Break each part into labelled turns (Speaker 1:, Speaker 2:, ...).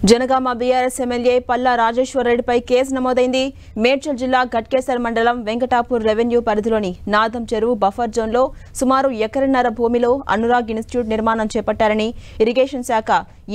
Speaker 1: Janagama BRS MLA Palla రాజేశ్వరరెడ్డిపై కేసు నమోదైంది. మేడ్చల్ జిల్లా ఘట్కేసర్ మండలం వెంకటాపూర్ రెవెన్యూ పరిధిలోని నాదం చెరువు బఫర్ జోన్లో సుమారు ఎకరన్నర భూమిలో అనురాగ్ ఇన్స్టిట్యూట్ నిర్మాణం చేపట్టారని ఇరిగేషన్ శాఖ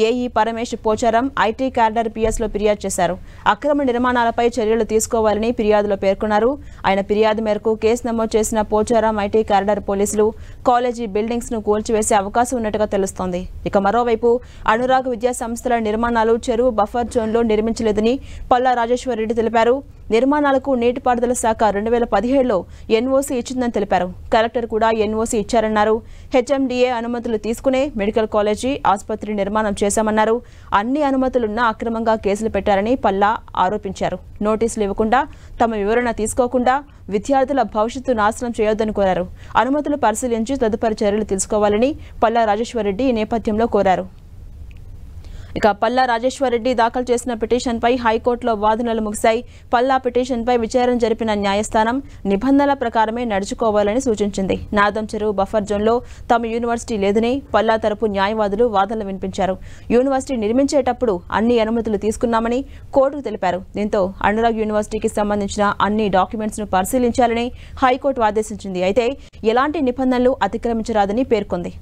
Speaker 1: AE Paramesh Pocharam IT corridor పిఎస్లో ఫిర్యాదు చేశారు. అక్రమ నిర్మాణాలపై చర్యలు తీసుకోవాలని ఫిర్యాదులో పేర్కొన్నారు. ఆయన ఫిర్యాదు మేరకు కేసు నమోదు చేసిన పోచారం ఐటీ క్యాడర్ పోలీసులు కాలేజీ బిల్డింగ్స్ ను కూల్చివేసే అవకాశం ఉన్నట్టుగా తెలుస్తోంది. ఇక మరోవైపు అనురాగ్ విద్యా సంస్థల నిర్మాణాలు చెరువు బఫర్ జోన్లో నిర్మించలేదని పల్లా రాజేశ్వరరెడ్డి తెలిపారు. నిర్మాణాలకు నీటిపారుదల శాఖ 2017లో ఎన్ఓసీ ఇచ్చిందని తెలిపారు. కలెక్టర్ కూడా ఎన్ఓసీ ఇచ్చారన్నారు. హెచ్ఎండిఏ అనుమతులు తీసుకునే మెడికల్ కాలేజీ ఆసుపత్రి నిర్మాణం చేశామన్నారు. అన్ని అనుమతులున్నా అక్రమంగా కేసులు పెట్టారని పల్లా ఆరోపించారు. నోటీసులు ఇవ్వకుండా తమ వివరణ తీసుకోకుండా విద్యార్థుల భవిష్యత్తు నాశనం చేయొద్దని కోరారు. అనుమతులు పరిశీలించి తదుపరి చర్యలు తీసుకోవాలని పల్లా రాజేశ్వరరెడ్డి ఈ నేపథ్యంలో కోరారు. ఇక పల్లా రాజేశ్వరరెడ్డి దాఖలు చేసిన పిటిషన్పై హైకోర్టులో వాదనలు ముగిశాయి. పల్లా పిటిషన్పై విచారణ జరిపిన న్యాయస్థానం నిబంధనల ప్రకారమే నడుచుకోవాలని సూచించింది. నాదం చెరువు బఫర్ జోన్లో తమ యూనివర్సిటీ లేదని పల్లా తరపు న్యాయవాదులు వాదనలు వినిపించారు. యూనివర్సిటీ నిర్మించేటప్పుడు అన్ని అనుమతులు తీసుకున్నామని కోర్టుకు తెలిపారు. దీంతో అనురాగ్ యూనివర్సిటీకి సంబంధించిన అన్ని డాక్యుమెంట్స్ ను పరిశీలించాలని హైకోర్టు ఆదేశించింది. అయితే ఎలాంటి నిబంధనలు అతిక్రమించరాదని పేర్కొంది.